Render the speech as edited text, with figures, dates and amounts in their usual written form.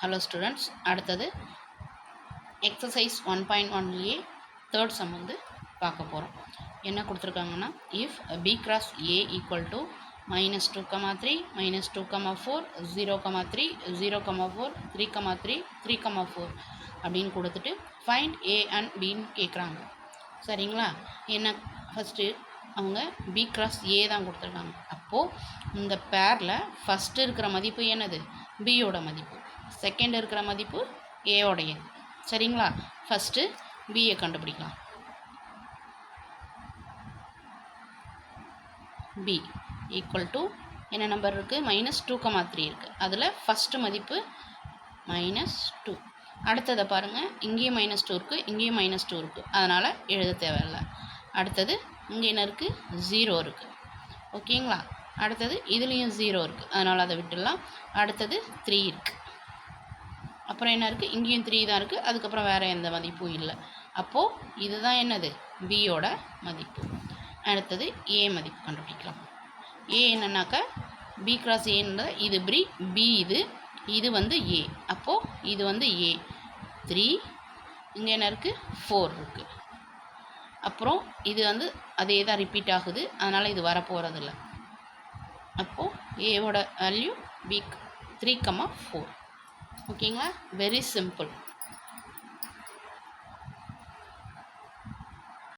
Hello students, அடுத்தது exercise 1.1லேயே third sum வந்து பார்க்க போகிறோம். என்ன கொடுத்துருக்காங்கன்னா, if B cross A equal to -2,3 -2,4 0,3 0,4 3,3 3,4 அப்படின்னு கொடுத்துட்டு ஃபைண்ட் ஏ அண்ட் பின்னு கேட்குறாங்க. சரிங்களா? என்ன ஃபஸ்ட்டு அவங்க பி கிராஸ் ஏ தான் கொடுத்துருக்காங்க. அப்போது இந்த பேரில் ஃபஸ்ட்டு இருக்கிற மதிப்பு என்னது? பியோட மதிப்பு. செகண்ட் இருக்கிற மதிப்பு ஏவோடையது. சரிங்களா? ஃபஸ்ட்டு பியை கண்டுபிடிக்கலாம். பி ஈக்குவல் டு என்ன நம்பர் இருக்குது? -2,3 இருக்குது. அதில் ஃபஸ்ட்டு மதிப்பு -2. அடுத்ததை பாருங்கள், இங்கேயும் -2 இருக்குது, இங்கேயும் -2 இருக்குது. அதனால் எழுத தேவையில்லை. அடுத்தது இங்கே என்ன இருக்குது? 0 இருக்குது. ஓகேங்களா? அடுத்தது இதுலேயும் 0 இருக்குது, அதனால் அதை விட்டுடலாம். அடுத்தது 3 இருக்குது. அப்புறம் என்ன இருக்குது? இங்கேயும் 3 தான் இருக்குது. அதுக்கப்புறம் வேறு எந்த மதிப்பும் இல்லை. அப்போது இதுதான் என்னது? பியோட மதிப்பு. அடுத்தது ஏ மதிப்பு கண்டுபிடிக்கலாம். ஏ என்னன்னாக்கா பி கிராஸ் ஏன்னு இது பி இது வந்து ஏ. அப்போது இது வந்து ஏ 3, இங்கே என்ன இருக்குது? 4 இருக்குது. அப்புறம் இது வந்து அதே தான் ரிப்பீட் ஆகுது, அதனால் இது வரப்போகிறதில்ல. அப்போது ஏவோட வேல்யூ பி 3,4. ஓகேங்களா? Very simple.